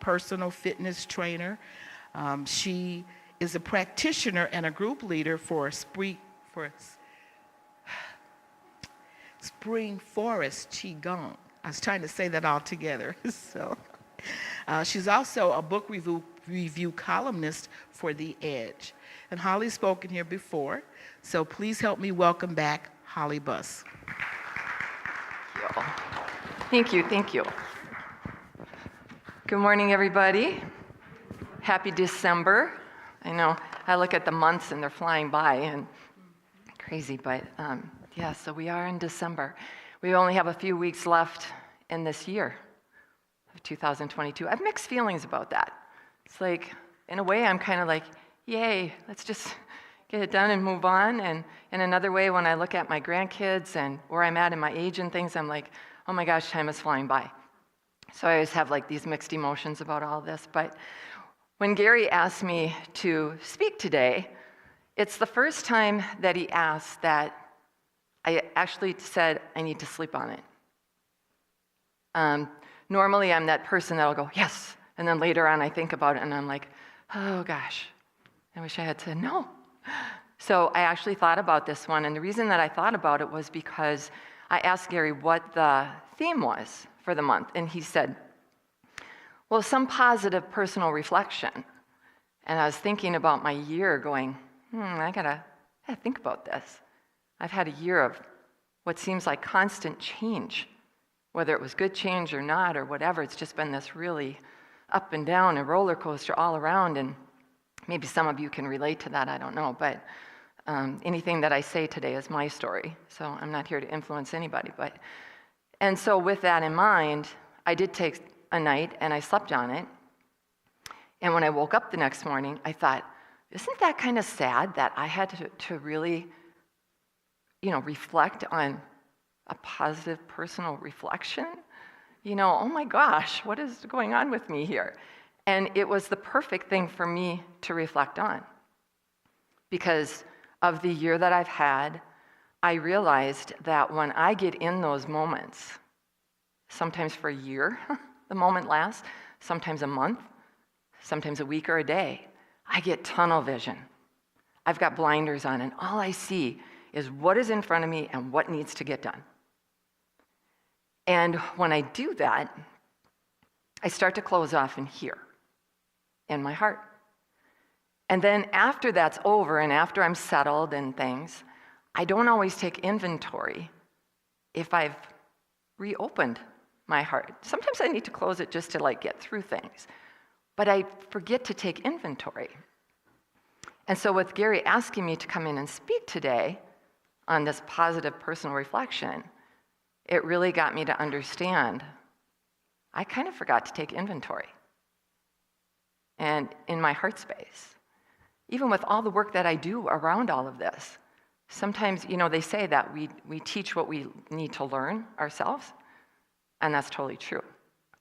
personal fitness trainer. She is a practitioner and a group leader for Spring Forest Qigong. I was trying to say that all together. She's also a book review columnist for The Edge. And Holly's spoken here before, so please help me welcome back Holly Busse. Thank you. Good morning, everybody. Happy December. I know I look at the months and they're flying by and crazy, but so we are in December. We only have a few weeks left in this year of 2022. I have mixed feelings about that. It's like, in a way, I'm kind of like, yay, let's just get it done and move on. And in another way, when I look at my grandkids and where I'm at in my age and things, I'm like, oh my gosh, time is flying by. So I always have like these mixed emotions about all this. But when Gary asked me to speak today, it's the first time that he asked that I actually said I need to sleep on it. Normally I'm that person that'll go, yes, and then later on I think about it and I'm like, oh gosh, I wish I had said no. So I actually thought about this one, and the reason that I thought about it was because I asked Gary what the theme was for the month, and he said, well, some positive personal reflection. And I was thinking about my year going, I gotta think about this. I've had a year of what seems like constant change, whether it was good change or not or whatever. It's just been this really up and down, a roller coaster all around, and maybe some of you can relate to that, I don't know, but anything that I say today is my story, so I'm not here to influence anybody. And so with that in mind, I did take a night and I slept on it, and when I woke up the next morning, I thought, isn't that kind of sad that I had to really, reflect on a positive personal reflection? Oh my gosh, what is going on with me here? And it was the perfect thing for me to reflect on. Because of the year that I've had, I realized that when I get in those moments, sometimes for a year, the moment lasts, sometimes a month, sometimes a week or a day, I get tunnel vision. I've got blinders on, and all I see is what is in front of me and what needs to get done. And when I do that, I start to close off in here, in my heart. And then after that's over and after I'm settled and things, I don't always take inventory if I've reopened my heart. Sometimes I need to close it just to get through things, but I forget to take inventory. And so with Gary asking me to come in and speak today on this positive personal reflection, it really got me to understand I kind of forgot to take inventory. And in my heart space, even with all the work that I do around all of this, sometimes, they say that we teach what we need to learn ourselves, and that's totally true.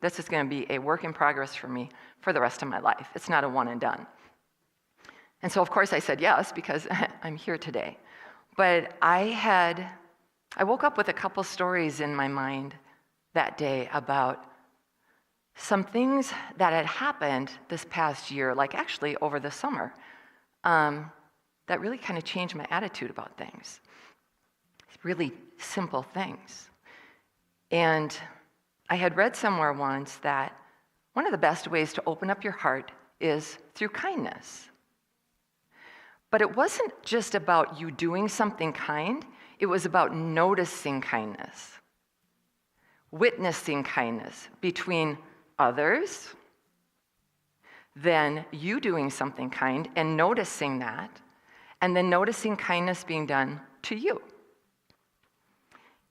This is going to be a work in progress for me for the rest of my life. It's not a one and done. And so, of course, I said yes, because I'm here today. But I woke up with a couple stories in my mind that day about some things that had happened this past year, actually over the summer, that really kind of changed my attitude about things. It's really simple things. And I had read somewhere once that one of the best ways to open up your heart is through kindness. But it wasn't just about you doing something kind, it was about noticing kindness, witnessing kindness between others, then you doing something kind and noticing that, and then noticing kindness being done to you.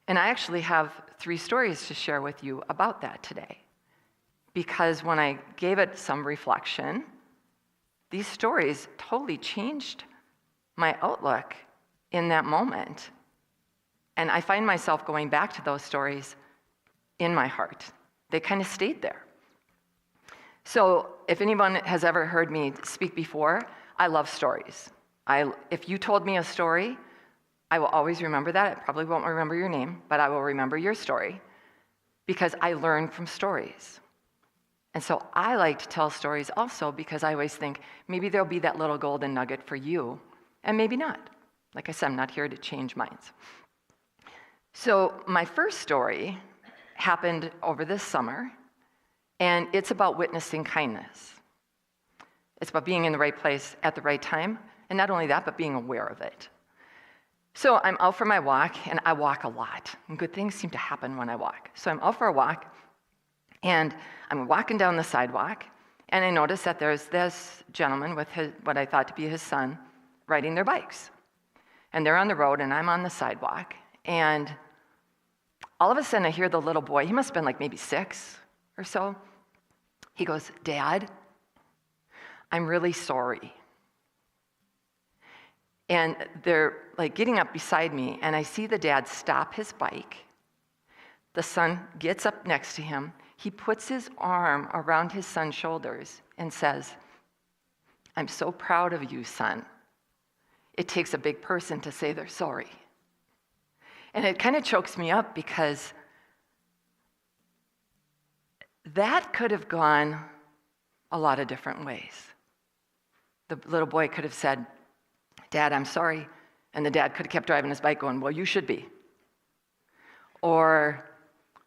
And I actually have 3 stories to share with you about that today. Because when I gave it some reflection, these stories totally changed my outlook in that moment. And I find myself going back to those stories in my heart. They kind of stayed there. So if anyone has ever heard me speak before, I love stories. If you told me a story, I will always remember that. I probably won't remember your name, but I will remember your story because I learn from stories. And so I like to tell stories also because I always think maybe there'll be that little golden nugget for you, and maybe not. Like I said, I'm not here to change minds. So my first story happened over this summer, and it's about witnessing kindness. It's about being in the right place at the right time, and not only that, but being aware of it. So I'm out for my walk, and I walk a lot, and good things seem to happen when I walk. So I'm out for a walk, and I'm walking down the sidewalk, and I notice that there's this gentleman with what I thought to be his son riding their bikes. And they're on the road, and I'm on the sidewalk, and all of a sudden I hear the little boy, he must have been like maybe 6 or so. He goes, "Dad, I'm really sorry." And they're like getting up beside me, and I see the dad stop his bike. The son gets up next to him. He puts his arm around his son's shoulders and says, "I'm so proud of you, son. It takes a big person to say they're sorry." And it kind of chokes me up because that could have gone a lot of different ways. The little boy could have said, "Dad, I'm sorry." And the dad could have kept driving his bike going, "Well, you should be." Or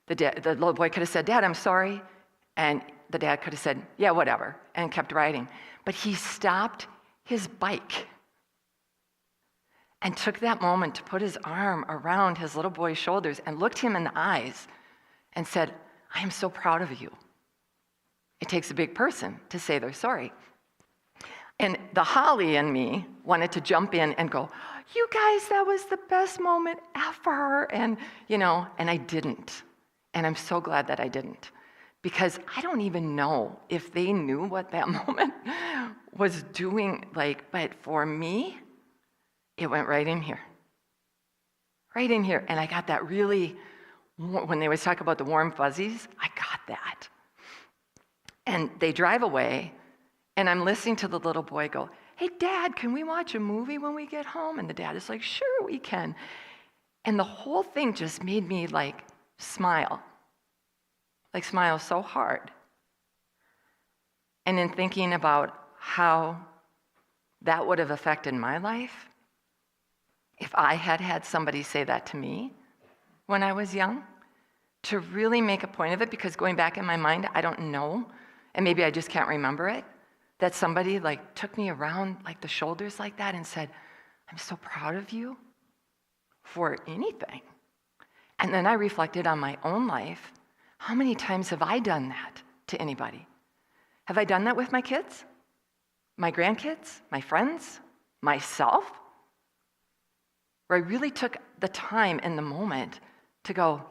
the little boy could have said, "Dad, I'm sorry." And the dad could have said, "Yeah, whatever," and kept riding. But he stopped his bike and took that moment to put his arm around his little boy's shoulders and looked him in the eyes and said, "I am so proud of you. It takes a big person to say they're sorry." And the Holly in me wanted to jump in and go, "You guys, that was the best moment ever." And, and I didn't. And I'm so glad that I didn't. Because I don't even know if they knew what that moment was doing. But for me, it went right in here. Right in here. And I got that really, when they always talk about the warm fuzzies, I got that. And they drive away, and I'm listening to the little boy go, "Hey, Dad, can we watch a movie when we get home?" And the dad is like, "Sure, we can." And the whole thing just made me smile. Smile so hard. And in thinking about how that would have affected my life, if I had had somebody say that to me when I was young, to really make a point of it, because going back in my mind, I don't know, and maybe I just can't remember it, that somebody took me around the shoulders like that and said, "I'm so proud of you," for anything. And then I reflected on my own life. How many times have I done that to anybody? Have I done that with my kids, my grandkids, my friends, myself? Where I really took the time in the moment to go,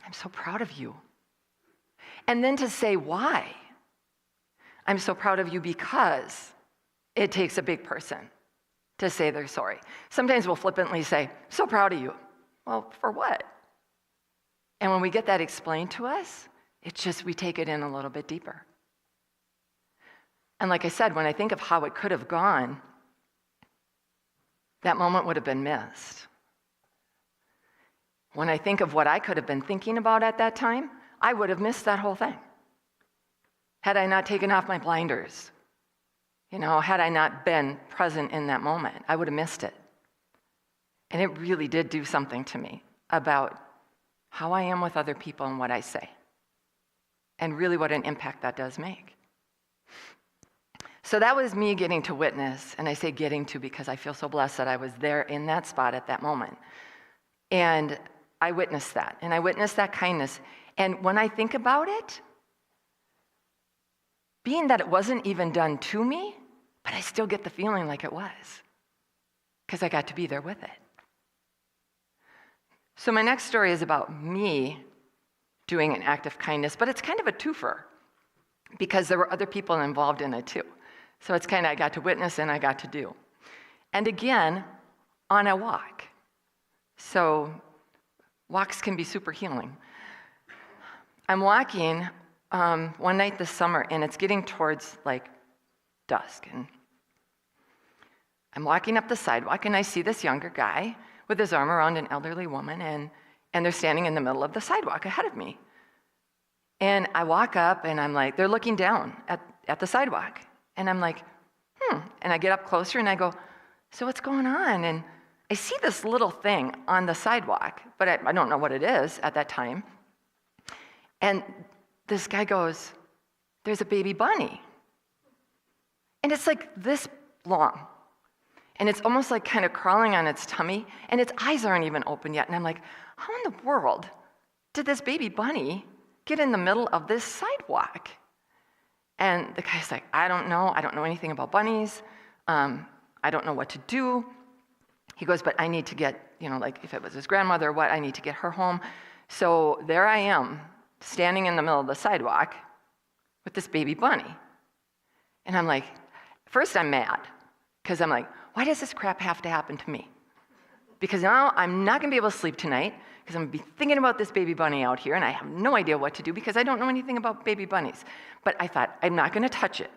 "I'm so proud of you." And then to say why. "I'm so proud of you because it takes a big person to say they're sorry." Sometimes we'll flippantly say, "So proud of you." Well, for what? And when we get that explained to us, we take it in a little bit deeper. And like I said, when I think of how it could have gone, that moment would have been missed. When I think of what I could have been thinking about at that time, I would have missed that whole thing. Had I not taken off my blinders, had I not been present in that moment, I would have missed it. And it really did do something to me about how I am with other people and what I say, and really what an impact that does make. So that was me getting to witness, and I say getting to because I feel so blessed that I was there in that spot at that moment. And I witnessed that, and I witnessed that kindness. And when I think about it, being that it wasn't even done to me, but I still get the feeling like it was, because I got to be there with it. So my next story is about me doing an act of kindness, but it's kind of a twofer, because there were other people involved in it too. So it's kind of I got to witness and I got to do. And again, on a walk. So walks can be super healing. I'm walking one night this summer, and it's getting towards dusk. And I'm walking up the sidewalk, and I see this younger guy with his arm around an elderly woman, and they're standing in the middle of the sidewalk ahead of me. And I walk up and I'm like, they're looking down at the sidewalk. And I'm like, And I get up closer and I go, so what's going on? And I see this little thing on the sidewalk, but I don't know what it is at that time. And this guy goes, there's a baby bunny. And it's like this long. And it's almost like kind of crawling on its tummy, and its eyes aren't even open yet. And I'm like, how in the world did this baby bunny get in the middle of this sidewalk? And the guy's like, I don't know anything about bunnies. I don't know what to do. He goes, but I need to get, like if it was his grandmother or what, I need to get her home. So there I am, standing in the middle of the sidewalk with this baby bunny. And I'm like, first I'm mad, because I'm like, why does this crap have to happen to me? Because now I'm not gonna be able to sleep tonight, because I'm gonna be thinking about this baby bunny out here, and I have no idea what to do because I don't know anything about baby bunnies. But I thought, I'm not gonna touch it.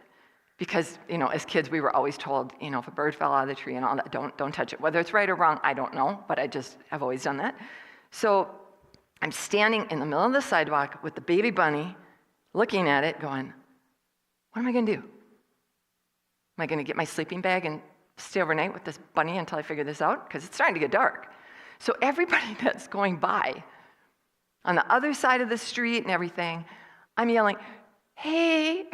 Because, as kids, we were always told, if a bird fell out of the tree and all that, don't touch it. Whether it's right or wrong, I don't know, but I've always done that. So I'm standing in the middle of the sidewalk with the baby bunny, looking at it, going, what am I gonna do? Am I gonna get my sleeping bag and stay overnight with this bunny until I figure this out? Because it's starting to get dark. So everybody that's going by, on the other side of the street and everything, I'm yelling, hey,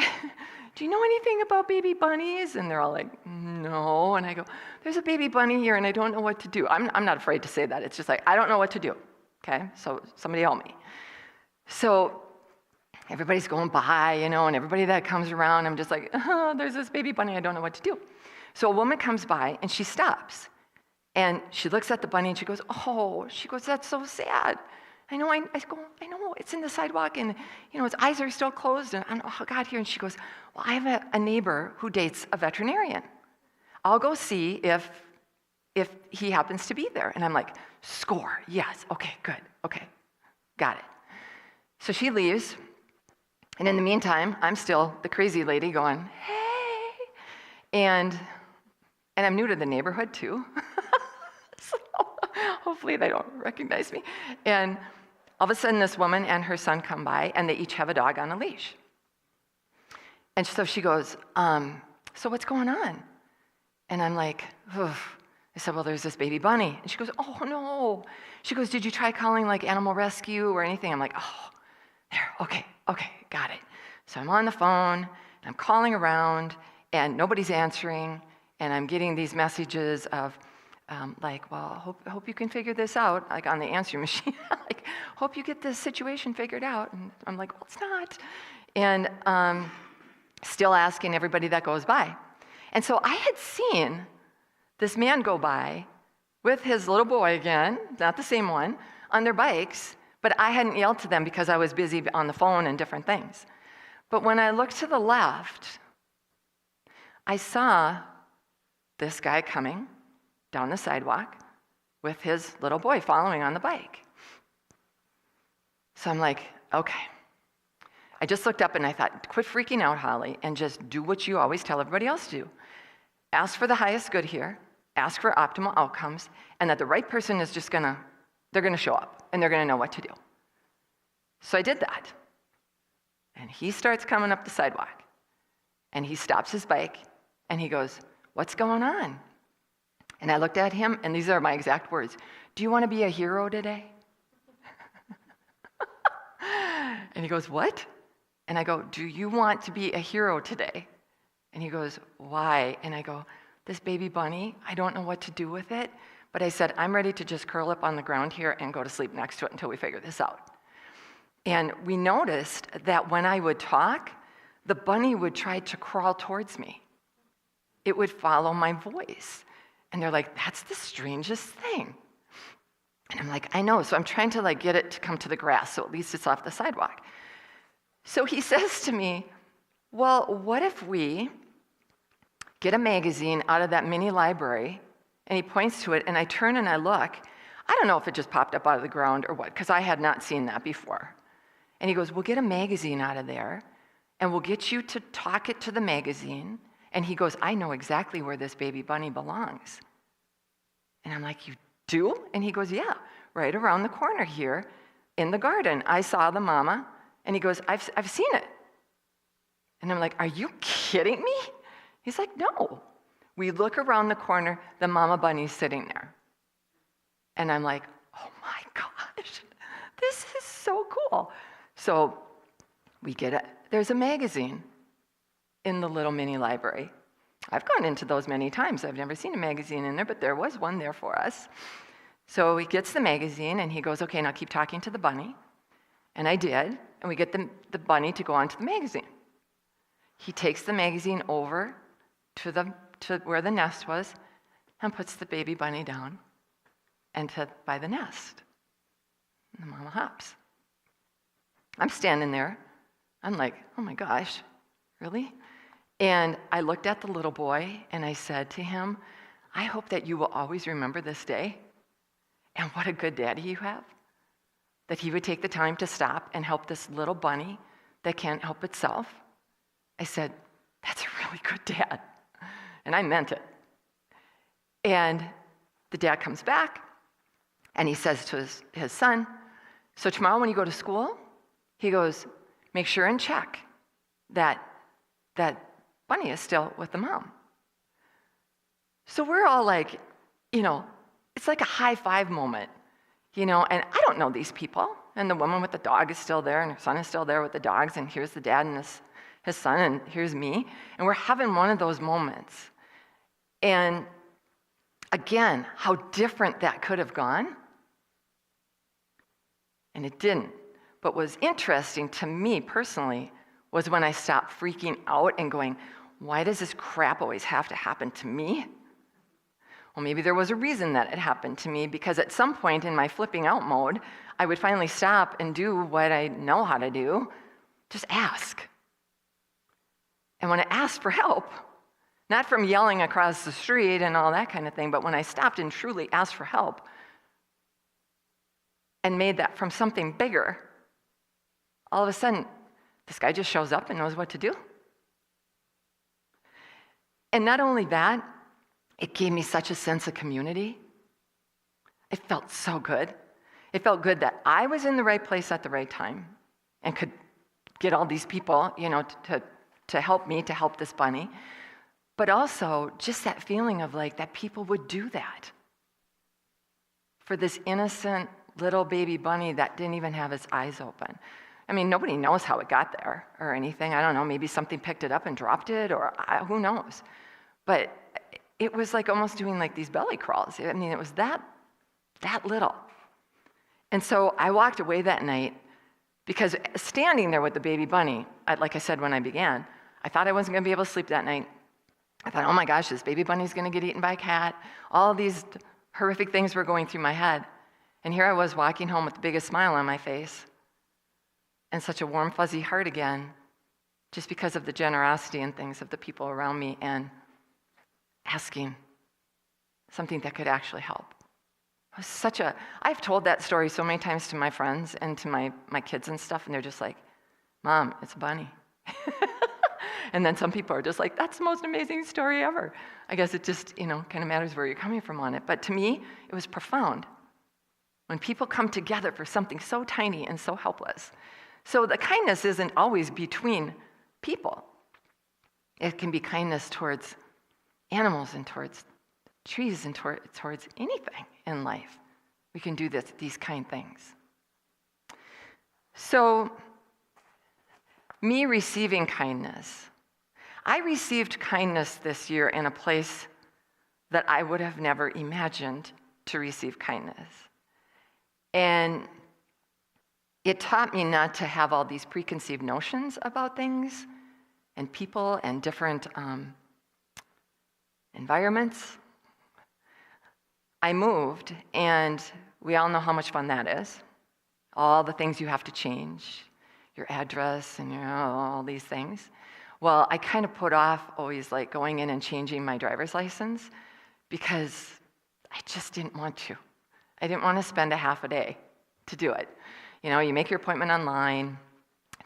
do you know anything about baby bunnies? And they're all like, no. And I go, there's a baby bunny here and I don't know what to do. I'm not afraid to say that. It's just like, I don't know what to do. Okay, so somebody help me. So everybody's going by, and everybody that comes around, I'm just like, there's this baby bunny, I don't know what to do. So a woman comes by and she stops. And she looks at the bunny and she goes, that's so sad. I know, it's in the sidewalk and, its eyes are still closed and I don't know how it got here. And she goes, well, I have a neighbor who dates a veterinarian. I'll go see if he happens to be there. And I'm like, score, yes, okay, good, okay, got it. So she leaves. And in the meantime, I'm still the crazy lady going, hey. And I'm new to the neighborhood too. So hopefully they don't recognize me. And all of a sudden, this woman and her son come by, and they each have a dog on a leash. And so she goes, so what's going on? And I'm like, I said, well, there's this baby bunny. And she goes, oh, no. She goes, did you try calling like animal rescue or anything? I'm like, there, okay, got it. So I'm on the phone, and I'm calling around, and nobody's answering, and I'm getting these messages of, well, hope you can figure this out, like on the answering machine. Like, hope you get this situation figured out. And I'm like, well, it's not. And still asking everybody that goes by. And so I had seen this man go by with his little boy again, not the same one, on their bikes, but I hadn't yelled to them because I was busy on the phone and different things. But when I looked to the left, I saw this guy coming down the sidewalk with his little boy following on the bike. So I'm like, okay. I just looked up and I thought, quit freaking out, Holly, and just do what you always tell everybody else to do. Ask for the highest good here, ask for optimal outcomes, and that the right person is just they're gonna show up and they're gonna know what to do. So I did that. And he starts coming up the sidewalk and he stops his bike and he goes, what's going on? And I looked at him, and these are my exact words. Do you want to be a hero today? And he goes, what? And I go, do you want to be a hero today? And he goes, why? And I go, this baby bunny, I don't know what to do with it. But I said, I'm ready to just curl up on the ground here and go to sleep next to it until we figure this out. And we noticed that when I would talk, the bunny would try to crawl towards me. It would follow my voice. And they're like, that's the strangest thing. And I'm like, I know. So I'm trying to get it to come to the grass, so at least it's off the sidewalk. So he says to me, well, what if we get a magazine out of that mini library? And he points to it, and I turn and I look. I don't know if it just popped up out of the ground or what, because I had not seen that before. And he goes, we'll get a magazine out of there, and we'll get you to talk it to the magazine. And he goes, I know exactly where this baby bunny belongs. And I'm like, you do? And he goes, yeah, right around the corner here in the garden. I saw the mama And he goes, I've seen it. And I'm like, are you kidding me? He's like, no. We look around the corner, the mama bunny's sitting there. And I'm like, oh my gosh, this is so cool. So we get it. There's a magazine in the little mini library. I've gone into those many times. I've never seen a magazine in there, but there was one there for us. So he gets the magazine and he goes, okay, now keep talking to the bunny. And I did, and we get the bunny to go onto the magazine. He takes the magazine over to where the nest was and puts the baby bunny down and by the nest. And the mama hops. I'm standing there. I'm like, oh my gosh, really? And I looked at the little boy and I said to him, I hope that you will always remember this day. And what a good daddy you have. That he would take the time to stop and help this little bunny that can't help itself. I said, that's a really good dad. And I meant it. And the dad comes back and he says to his son, so tomorrow when you go to school, he goes, make sure and check that bunny is still with the mom. So we're all like, it's like a high five moment, and I don't know these people. And the woman with the dog is still there, and her son is still there with the dogs, and here's the dad and his son, and here's me. And we're having one of those moments. And again, how different that could have gone. And it didn't. But what was interesting to me personally was when I stopped freaking out and going, why does this crap always have to happen to me? Well, maybe there was a reason that it happened to me, because at some point in my flipping out mode, I would finally stop and do what I know how to do, just ask. And when I asked for help, not from yelling across the street and all that kind of thing, but when I stopped and truly asked for help and made that from something bigger, all of a sudden, this guy just shows up and knows what to do. And not only that, it gave me such a sense of community. It felt so good. It felt good that I was in the right place at the right time and could get all these people, to help me, to help this bunny. But also just that feeling of like that people would do that for this innocent little baby bunny that didn't even have its eyes open. I mean, nobody knows how it got there or anything. I don't know, maybe something picked it up and dropped it, or who knows. But it was like almost doing like these belly crawls. I mean, it was that little. And so I walked away that night because standing there with the baby bunny, like I said when I began, I thought I wasn't going to be able to sleep that night. I thought, oh my gosh, this baby bunny's going to get eaten by a cat. All these horrific things were going through my head. And here I was walking home with the biggest smile on my face and such a warm, fuzzy heart again, just because of the generosity and things of the people around me and asking something that could actually help. It was I've told that story so many times to my friends and to my kids and stuff, and they're just like, Mom, it's a bunny. And then some people are just like, that's the most amazing story ever. I guess it just, kind of matters where you're coming from on it. But to me, it was profound. When people come together for something so tiny and so helpless. So the kindness isn't always between people. It can be kindness towards animals and towards trees and towards anything in life. We can do these kind things. So, me receiving kindness. I received kindness this year in a place that I would have never imagined to receive kindness. And it taught me not to have all these preconceived notions about things and people and different environments. I moved, and we all know how much fun that is. All the things you have to change, your address and all these things. Well, I kind of put off always like going in and changing my driver's license because I just didn't want to. I didn't want to spend a half a day to do it. You make your appointment online,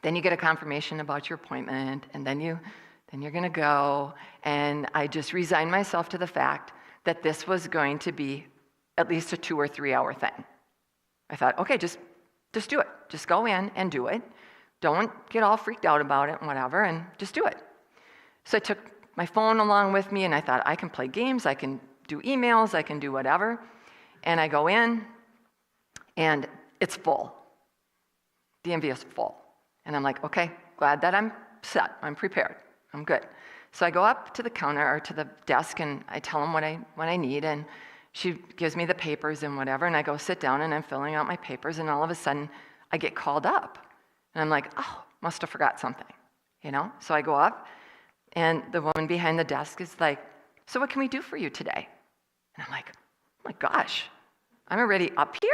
then you get a confirmation about your appointment, and then you're going to go. And I just resigned myself to the fact that this was going to be at least a 2 or 3 hour thing. I thought, okay, just do it. Just go in and do it. Don't get all freaked out about it and whatever, and just do it. So I took my phone along with me, and I thought, I can play games, I can do emails, I can do whatever. And I go in, and it's full. DMV is full. And I'm like, okay, glad that I'm set. I'm prepared. I'm good. So I go up to the counter or to the desk, and I tell them what I need, and she gives me the papers and whatever, and I go sit down, and I'm filling out my papers, and all of a sudden, I get called up. And I'm like, oh, must have forgot something, So I go up, and the woman behind the desk is like, so what can we do for you today? And I'm like, oh my gosh, I'm already up here?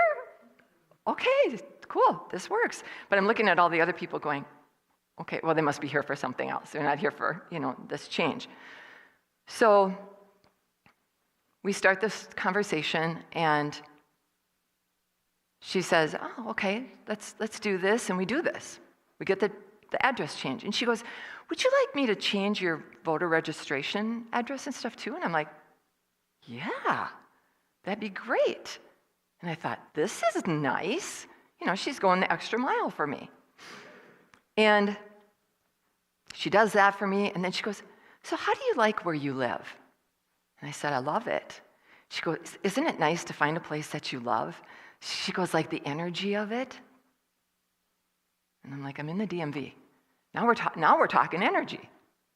Okay, cool, this works. But I'm looking at all the other people going, okay, well, they must be here for something else. They're not here for, this change. So we start this conversation, and she says, oh, okay, let's do this, and we do this. We get the address change. And she goes, would you like me to change your voter registration address and stuff too? And I'm like, yeah, that'd be great. And I thought, this is nice. She's going the extra mile for me. And she does that for me, and then she goes, so how do you like where you live? And I said, I love it. She goes, isn't it nice to find a place that you love? She goes, like the energy of it? And I'm like, I'm in the DMV. Now we're talking energy,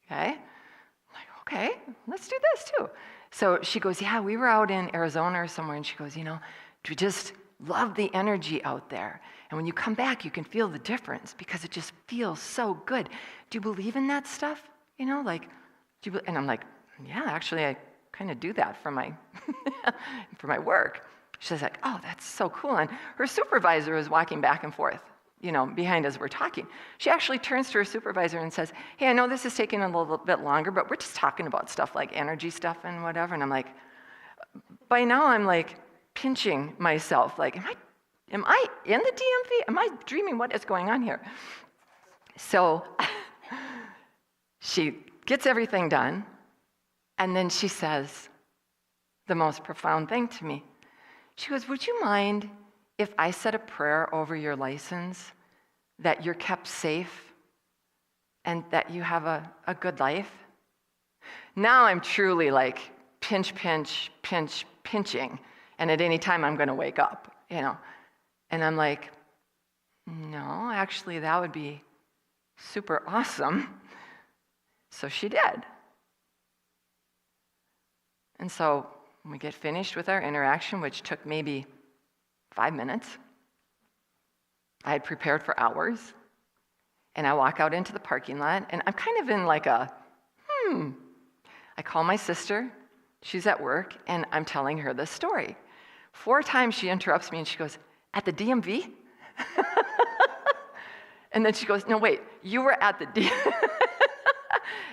okay? I'm like, okay, let's do this too. So she goes, yeah, we were out in Arizona or somewhere, and she goes, we just love the energy out there. And when you come back, you can feel the difference because it just feels so good. Do you believe in that stuff? And I'm like, yeah, actually, I kind of do that for my for my work. She's like, oh, that's so cool. And her supervisor was walking back and forth, behind us, we're talking. She actually turns to her supervisor and says, hey, I know this is taking a little bit longer, but we're just talking about stuff like energy stuff and whatever. And I'm like, by now I'm like pinching myself, like, am I in the DMV? Am I dreaming? What is going on here? So she gets everything done, and then she says the most profound thing to me. She goes, would you mind if I said a prayer over your license that you're kept safe and that you have a good life? Now I'm truly like pinching, and at any time I'm going to wake up, And I'm like, no, actually that would be super awesome. So she did. And so when we get finished with our interaction, which took maybe 5 minutes, I had prepared for hours, and I walk out into the parking lot, and I'm kind of in like I call my sister, she's at work, and I'm telling her this story. 4 times she interrupts me, and she goes, at the DMV? And then she goes, no, wait, you were at the DMV?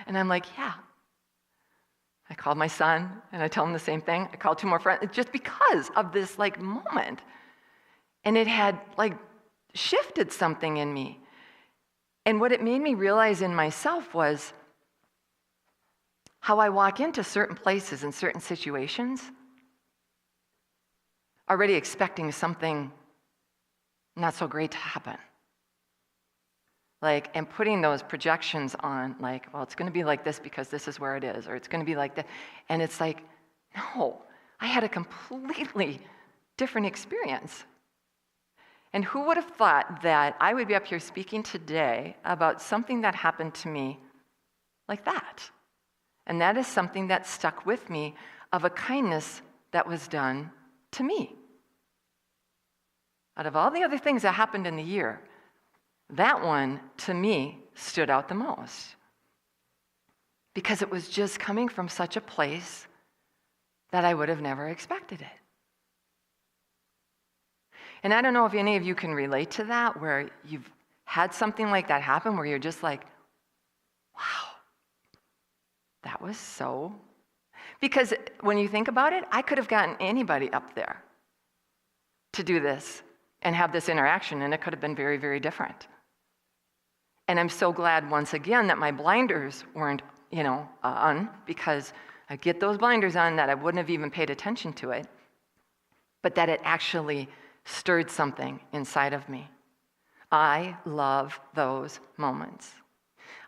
And I'm like, yeah. I called my son, and I tell him the same thing. I called 2 more friends, just because of this like moment. And it had like shifted something in me. And what it made me realize in myself was how I walk into certain places and certain situations already expecting something not so great to happen. And putting those projections on, well, it's going to be like this because this is where it is, or it's going to be like that. And it's like, no, I had a completely different experience. And who would have thought that I would be up here speaking today about something that happened to me like that? And that is something that stuck with me of a kindness that was done to me. Out of all the other things that happened in the year, that one, to me, stood out the most. Because it was just coming from such a place that I would have never expected it. And I don't know if any of you can relate to that, where you've had something like that happen, where you're just like, wow, that was so... Because when you think about it, I could have gotten anybody up there to do this and have this interaction, and it could have been very, very different. And I'm so glad, once again, that my blinders weren't, on, because I get those blinders on that I wouldn't have even paid attention to it, but that it actually stirred something inside of me I love those moments.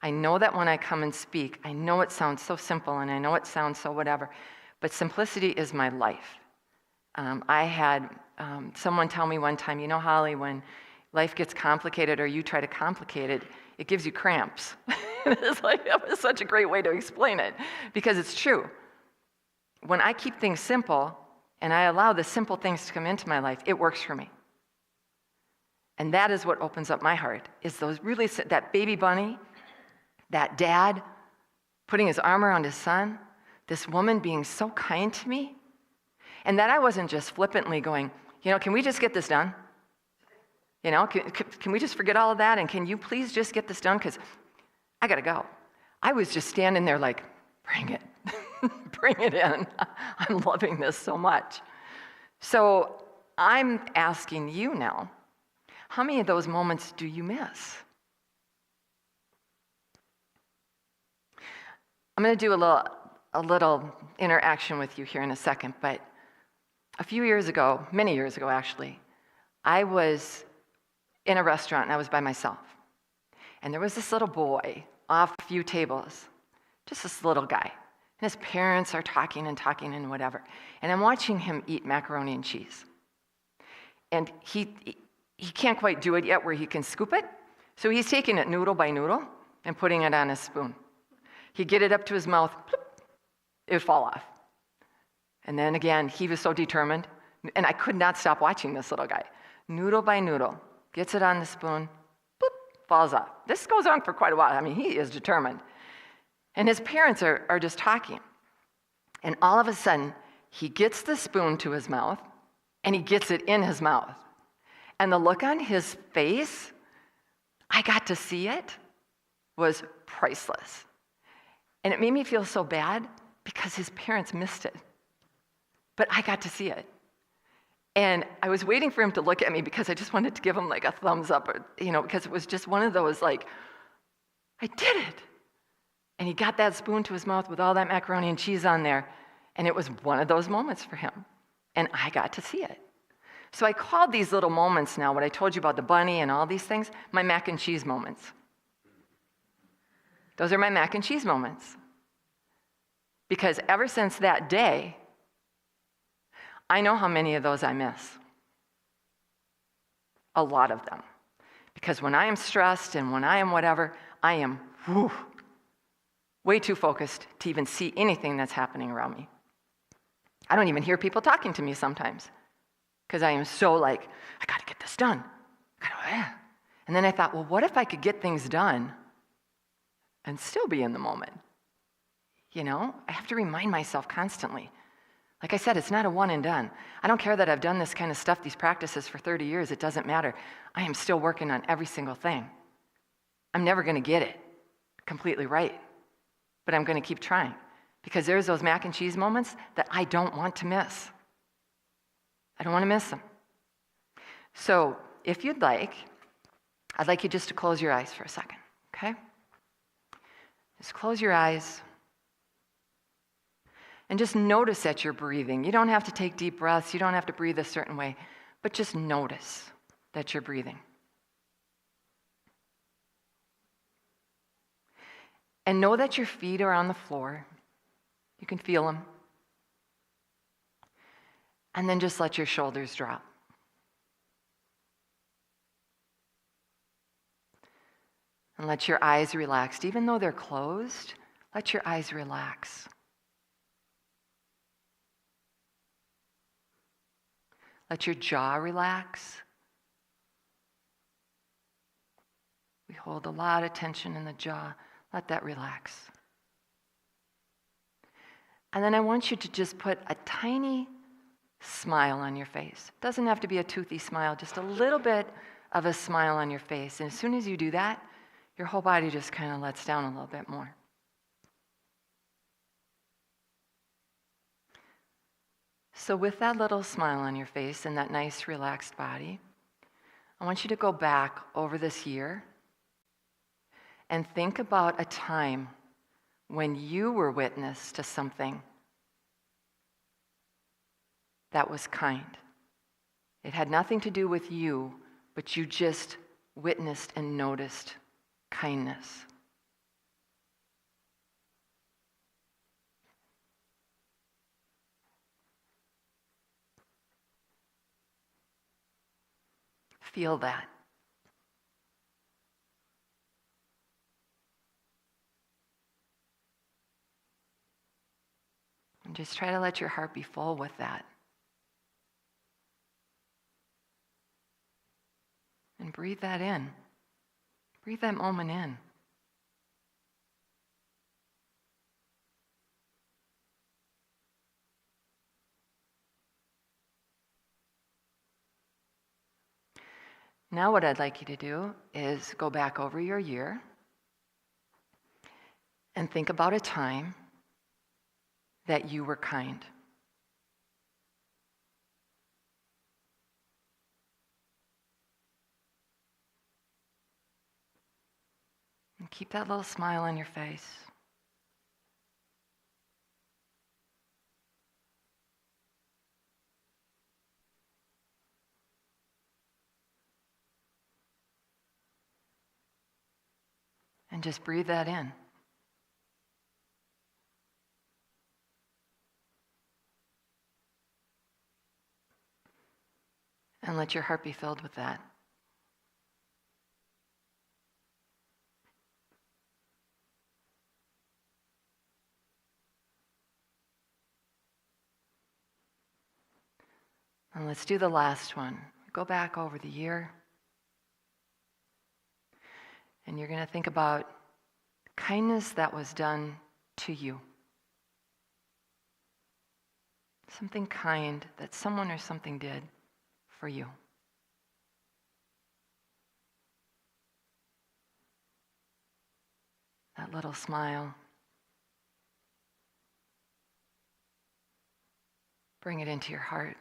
I know that when I come and speak, I know it sounds so simple and I know it sounds so whatever, but simplicity is my life. I had someone tell me one time, Holly, when life gets complicated or you try to complicate it, it gives you cramps. It's like, that was such a great way to explain it, because it's true. When I keep things simple and I allow the simple things to come into my life, it works for me. And that is what opens up my heart, is those really, that baby bunny, that dad putting his arm around his son, this woman being so kind to me, and that I wasn't just flippantly going, can we just get this done? Can we just forget all of that, and can you please just get this done, because I gotta go. I was just standing there like, bring it, bring it in. I'm loving this so much. So I'm asking you now, how many of those moments do you miss? I'm going to do a little interaction with you here in a second, but a few years ago, many years ago actually, I was in a restaurant and I was by myself. And there was this little boy off a few tables, just this little guy. And his parents are talking and whatever. And I'm watching him eat macaroni and cheese. And he can't quite do it yet where he can scoop it. So he's taking it noodle by noodle and putting it on his spoon. He'd get it up to his mouth, bloop, it would fall off. And then again, he was so determined, and I could not stop watching this little guy. Noodle by noodle, gets it on the spoon, bloop, falls off. This goes on for quite a while. I mean, he is determined. And his parents are just talking. And all of a sudden, he gets the spoon to his mouth, and he gets it in his mouth. And the look on his face, I got to see it, was priceless. And it made me feel so bad because his parents missed it. But I got to see it. And I was waiting for him to look at me because I just wanted to give him like a thumbs up, or, because it was just one of those like, I did it. And he got that spoon to his mouth with all that macaroni and cheese on there. And it was one of those moments for him. And I got to see it. So I called these little moments now, what I told you about the bunny and all these things, my mac and cheese moments. Those are my mac and cheese moments. Because ever since that day, I know how many of those I miss. A lot of them. Because when I am stressed and when I am whatever, I am way too focused to even see anything that's happening around me. I don't even hear people talking to me sometimes. Because I am so like, I gotta get this done. And then I thought, well, what if I could get things done and still be in the moment? I have to remind myself constantly. Like I said, it's not a one and done. I don't care that I've done this kind of stuff, these practices for 30 years. It doesn't matter. I am still working on every single thing. I'm never going to get it completely right, but I'm going to keep trying, because there's those mac and cheese moments that I don't want to miss. I don't want to miss them. So if you'd like, I'd like you just to close your eyes for a second, okay? Just close your eyes. And just notice that you're breathing. You don't have to take deep breaths. You don't have to breathe a certain way. But just notice that you're breathing. And know that your feet are on the floor. You can feel them. And then just let your shoulders drop. And let your eyes relax. Even though they're closed, let your eyes relax. Let your jaw relax. We hold a lot of tension in the jaw. Let that relax. And then I want you to just put a tiny smile on your face. It doesn't have to be a toothy smile, just a little bit of a smile on your face. And as soon as you do that, your whole body just kind of lets down a little bit more. So with that little smile on your face and that nice relaxed body, I want you to go back over this year and think about a time when you were witness to something that was kind. It had nothing to do with you, but you just witnessed and noticed kindness? Feel that. And just try to let your heart be full with that. And breathe that in. Breathe that moment in. Now what I'd like you to do is go back over your year and think about a time that you were kind. And keep that little smile on your face. And just breathe that in. And let your heart be filled with that. And let's do the last one. Go back over the year. And you're going to think about kindness that was done to you. Something kind that someone or something did for you. That little smile. Bring it into your heart.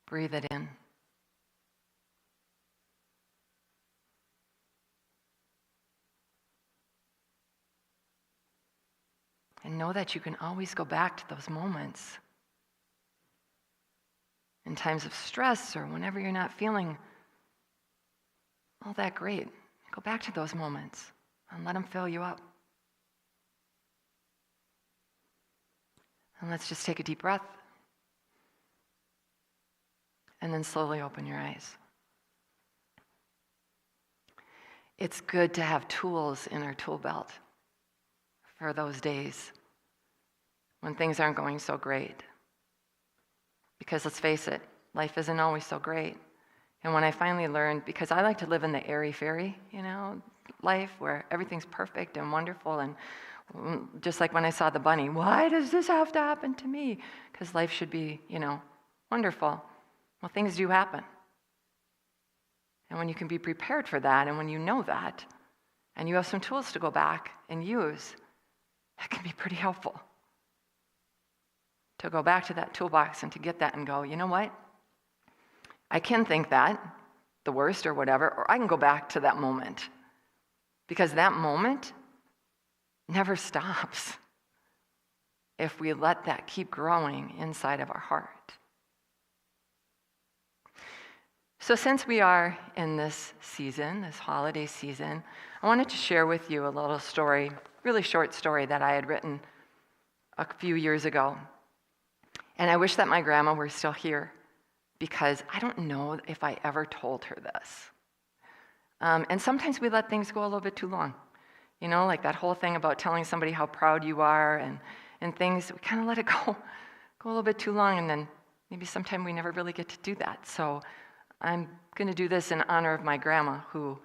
Breathe it in. And know that you can always go back to those moments. In times of stress or whenever you're not feeling all that great, go back to those moments and let them fill you up. And let's just take a deep breath. And then slowly open your eyes. It's good to have tools in our tool belt for those days when things aren't going so great. Because let's face it, life isn't always so great. And when I finally learned, because I like to live in the airy-fairy, life where everything's perfect and wonderful, and just like when I saw the bunny, why does this have to happen to me? Because life should be, wonderful. Well, things do happen. And when you can be prepared for that, and when you know that, and you have some tools to go back and use, that can be pretty helpful. To go back to that toolbox and to get that and go, you know what? I can think that, the worst or whatever, or I can go back to that moment. Because that moment never stops if we let that keep growing inside of our heart. So since we are in this season, this holiday season, I wanted to share with you a little story, really short story that I had written a few years ago. And I wish that my grandma were still here because I don't know if I ever told her this. And sometimes we let things go a little bit too long. Like that whole thing about telling somebody how proud you are and things, we kind of let it go a little bit too long, and then maybe sometime we never really get to do that. So I'm going to do this in honor of my grandma, who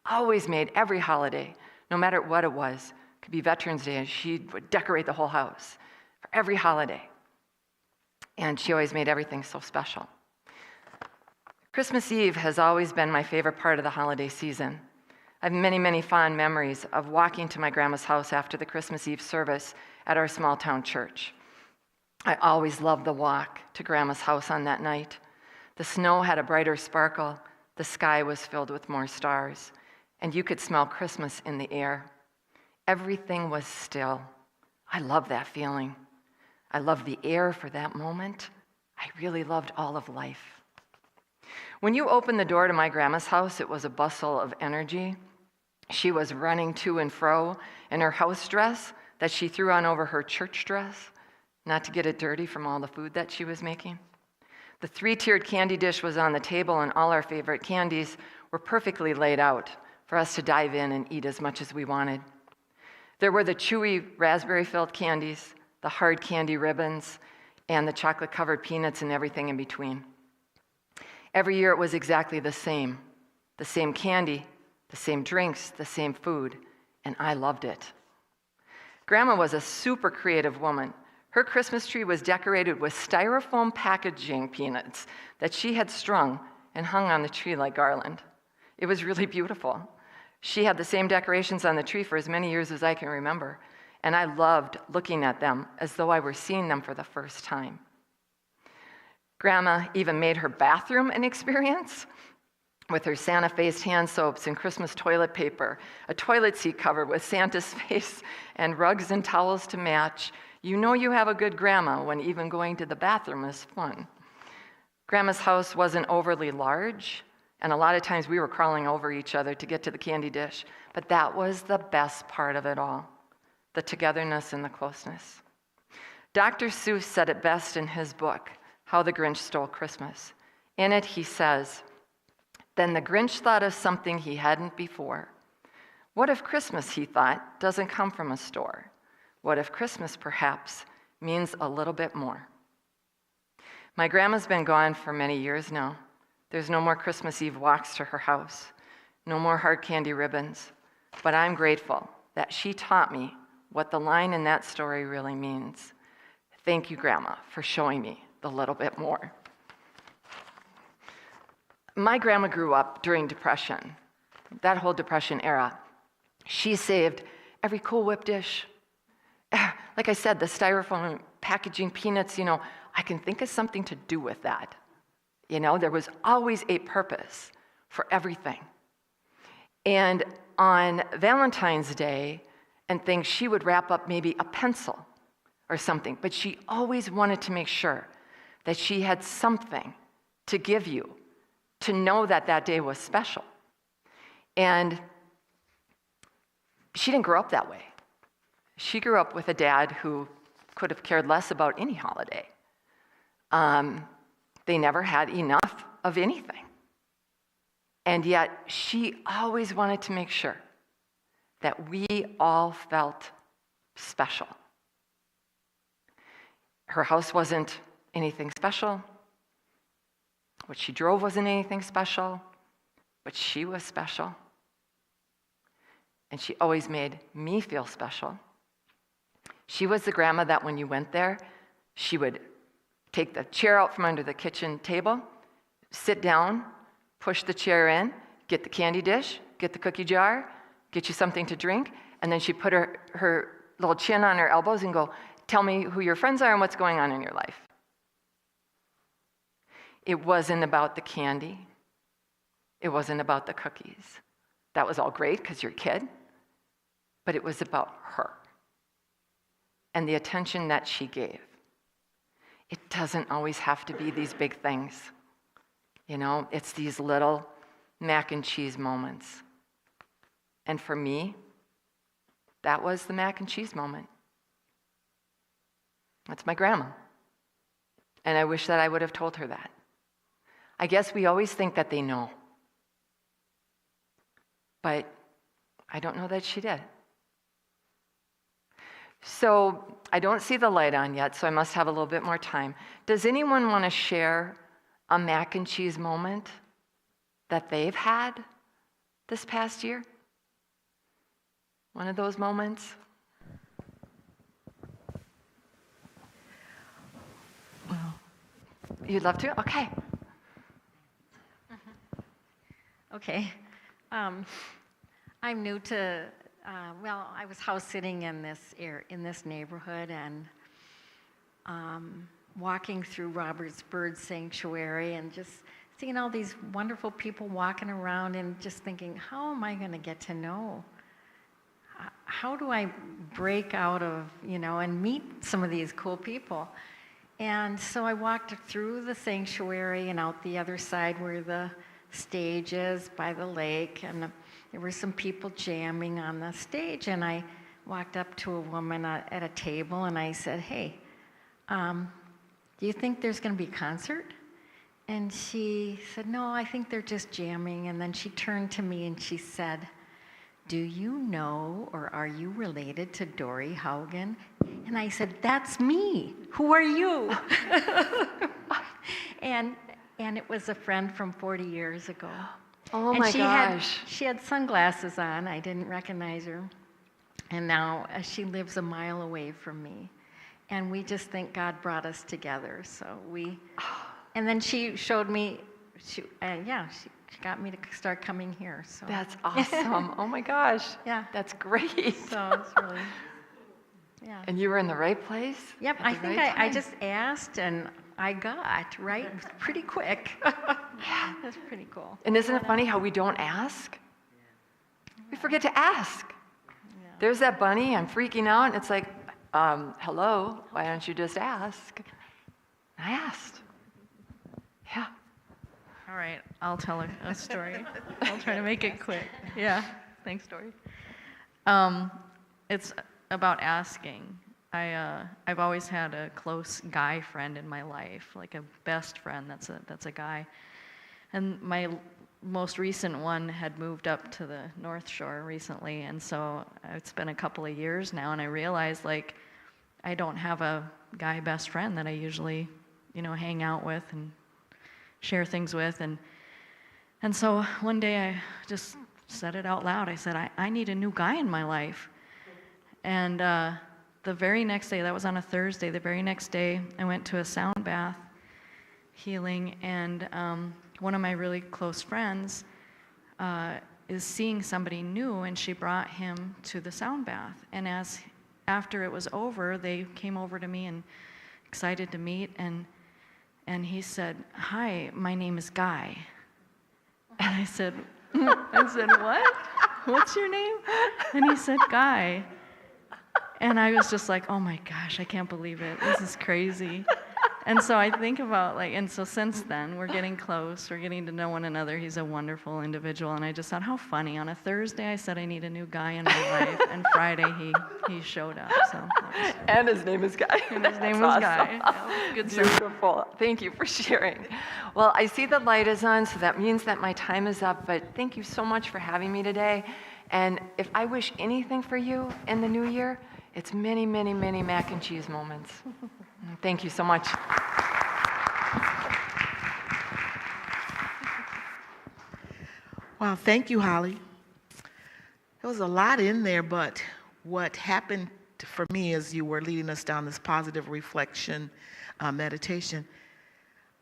always made every holiday, no matter what it was. It could be Veterans Day, and she would decorate the whole house for every holiday. And she always made everything so special. Christmas Eve has always been my favorite part of the holiday season. I have many, many fond memories of walking to my grandma's house after the Christmas Eve service at our small town church. I always loved the walk to Grandma's house on that night. The snow had a brighter sparkle, the sky was filled with more stars, and you could smell Christmas in the air. Everything was still. I love that feeling. I loved the air for that moment. I really loved all of life. When you opened the door to my grandma's house, it was a bustle of energy. She was running to and fro in her house dress that she threw on over her church dress, not to get it dirty from all the food that she was making. The 3-tiered candy dish was on the table, and all our favorite candies were perfectly laid out for us to dive in and eat as much as we wanted. There were the chewy raspberry-filled candies, the hard candy ribbons, and the chocolate-covered peanuts and everything in between. Every year it was exactly the same candy, the same drinks, the same food, and I loved it. Grandma was a super creative woman. Her Christmas tree was decorated with styrofoam packaging peanuts that she had strung and hung on the tree like garland. It was really beautiful. She had the same decorations on the tree for as many years as I can remember, and I loved looking at them as though I were seeing them for the first time. Grandma even made her bathroom an experience with her Santa-faced hand soaps and Christmas toilet paper, a toilet seat covered with Santa's face, and rugs and towels to match. You know you have a good grandma when even going to the bathroom is fun. Grandma's house wasn't overly large, and a lot of times we were crawling over each other to get to the candy dish, but that was the best part of it all, the togetherness and the closeness. Dr. Seuss said it best in his book, How the Grinch Stole Christmas. In it, he says, "Then the Grinch thought of something he hadn't before. What if Christmas, he thought, doesn't come from a store? What if Christmas, perhaps, means a little bit more?" My grandma's been gone for many years now. There's no more Christmas Eve walks to her house, no more hard candy ribbons, but I'm grateful that she taught me what the line in that story really means. Thank you, Grandma, for showing me the little bit more. My grandma grew up during Depression, that whole Depression era. She saved every Cool Whip dish. Like I said, the styrofoam packaging peanuts, I can think of something to do with that. There was always a purpose for everything. And on Valentine's Day and things, she would wrap up maybe a pencil or something, but she always wanted to make sure that she had something to give you to know that that day was special. And she didn't grow up that way. She grew up with a dad who could have cared less about any holiday. They never had enough of anything. And yet, she always wanted to make sure that we all felt special. Her house wasn't anything special. What she drove wasn't anything special, but she was special. And she always made me feel special. She was the grandma that when you went there, she would take the chair out from under the kitchen table, sit down, push the chair in, get the candy dish, get the cookie jar, get you something to drink, and then she'd put her little chin on her elbows and go, "Tell me who your friends are and what's going on in your life." It wasn't about the candy. It wasn't about the cookies. That was all great because you're a kid, but it was about her and the attention that she gave. It doesn't always have to be these big things. It's these little mac and cheese moments. And for me, that was the mac and cheese moment. That's my grandma. And I wish that I would have told her that. I guess we always think that they know. But I don't know that she did. So I don't see the light on yet, so I must have a little bit more time. Does anyone want to share a mac and cheese moment that they've had this past year? One of those moments? Well, You'd love to? Okay. Okay. I'm new to, I was house sitting in this neighborhood and walking through Robert's Bird Sanctuary and just seeing all these wonderful people walking around and just thinking, how am I going to get to know? How do I break out of, and meet some of these cool people? And so I walked through the sanctuary and out the other side where the stage is by the lake, and there were some people jamming on the stage, and I walked up to a woman at a table and I said, "Hey, do you think there's going to be a concert?" And she said, "No, I think they're just jamming." And then she turned to me and she said, "Do you know or are you related to Dory Haugen?" And I said, "That's me. Who are you?" and it was a friend from 40 years ago. Oh And my she gosh. she had sunglasses on. I didn't recognize her. And now she lives a mile away from me. And we just think God brought us together. And then she showed me, she got me to start coming here. So That's awesome. Oh my gosh. Yeah. That's great. So it's really, yeah. And you were in the right place? Yep, at I the think right I time? just asked and I got, right? Pretty quick. That's pretty cool. And isn't it funny how we don't ask? We forget to ask. There's that bunny, I'm freaking out, and it's like, hello, why don't you just ask? I asked. Yeah. All right, I'll tell a story. I'll try to make it quick. Yeah, thanks, Dory. It's about asking. I've always had a close guy friend in my life, like a best friend that's a guy. And my most recent one had moved up to the North Shore recently, and so it's been a couple of years now, and I realized, like, I don't have a guy best friend that I usually, hang out with and share things with. And so one day I just said it out loud. I said, I need a new guy in my life. And the very next day, that was on a Thursday, the very next day, I went to a sound bath healing, and one of my really close friends is seeing somebody new, and she brought him to the sound bath. And after it was over, they came over to me and excited to meet, and he said, "Hi, my name is Guy." And I said, "What? What's your name?" And he said, "Guy." And I was just like, "Oh my gosh, I can't believe it. This is crazy." And so I think about, and so since then, we're getting close. We're getting to know one another. He's a wonderful individual. And I just thought, how funny. On a Thursday, I said I need a new guy in my life. And Friday, he showed up. So And his name is Guy. and his name was Guy. Yeah, good sense. Beautiful. Thank you for sharing. Well, I see the light is on, so that means that my time is up. But thank you so much for having me today. And if I wish anything for you in the new year, it's many, many, many mac and cheese moments. Thank you so much. Wow, thank you, Holly. There was a lot in there, but what happened for me as you were leading us down this positive reflection meditation,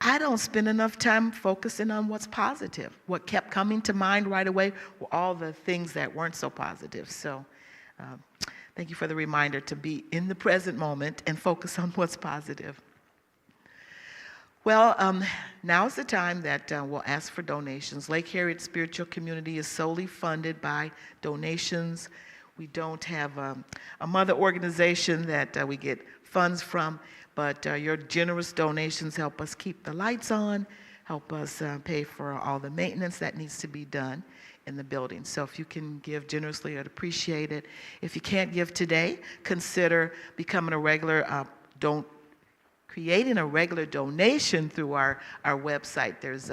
I don't spend enough time focusing on what's positive. What kept coming to mind right away were all the things that weren't so positive. So thank you for the reminder to be in the present moment and focus on what's positive. Well, now's the time that we'll ask for donations. Lake Harriet Spiritual Community is solely funded by donations. We don't have a mother organization that we get funds from, but your generous donations help us keep the lights on, help us pay for all the maintenance that needs to be done in the building. So if you can give generously, I'd appreciate it. If you can't give today, consider becoming a regular creating a regular donation through our website. There's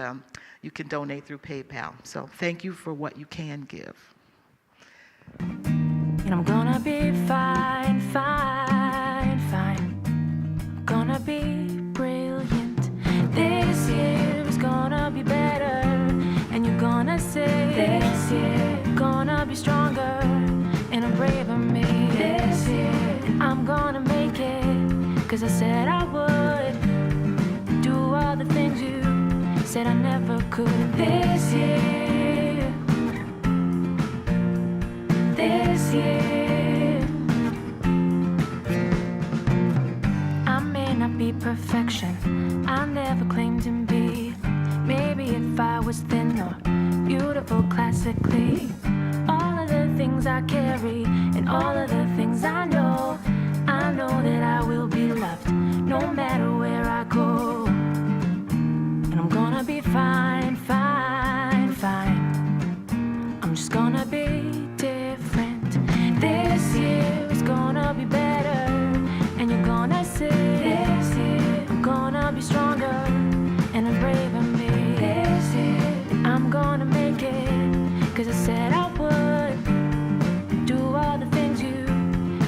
you can donate through PayPal. So thank you for what you can give. And I'm gonna be fine, fine, fine. Gonna be brilliant. This year is gonna be better. And you're gonna say this year gonna be stronger and a braver me. This year and I'm gonna make it. 'Cause I said I would do all the things you said I never could. This year, this year, I may not be perfection, I never claimed to be. Maybe if I was thin or beautiful classically, all of the things I carry and all of the things I know that I will be loved no matter where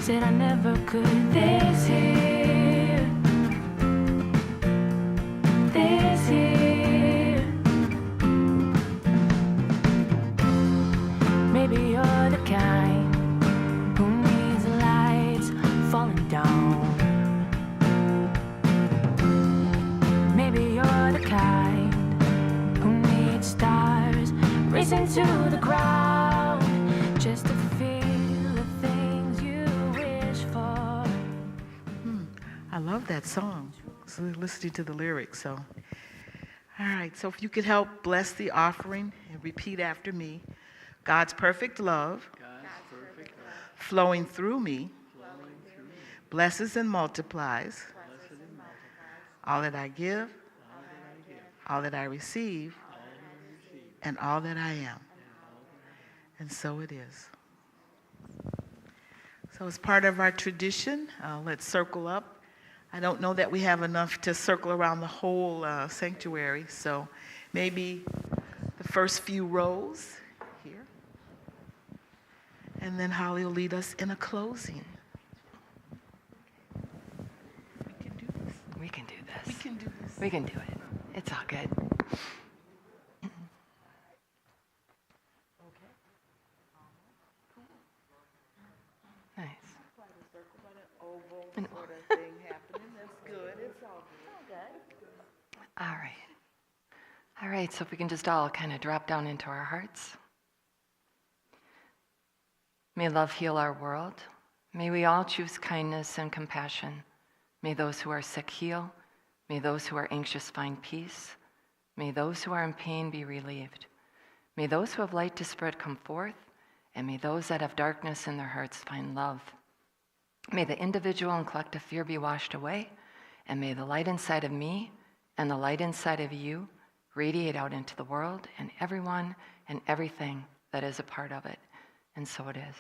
said I never could. This here, this here. Maybe you're the kind who needs lights falling down. Maybe you're the kind who needs stars racing to the ground just to feel the things you wish for. I love that song. So listening to the lyrics. So, all right. So if you could help bless the offering and repeat after me. God's perfect love, flowing through me, blesses and multiplies all that I give, all that I receive, and all that I am. And so it is. So as part of our tradition, let's circle up. I don't know that we have enough to circle around the whole sanctuary, so maybe the first few rows here. And then Holly will lead us in a closing. We can do this. We can do this. We can do this. We can do it. It's all good. Nice. An Sort of thing happening. That's good. It's all good. All right. All right, so if we can just all kind of drop down into our hearts. May love heal our world. May we all choose kindness and compassion. May those who are sick heal. May those who are anxious find peace. May those who are in pain be relieved. May those who have light to spread come forth. And may those that have darkness in their hearts find love. May the individual and collective fear be washed away. And may the light inside of me and the light inside of you radiate out into the world and everyone and everything that is a part of it. And so it is.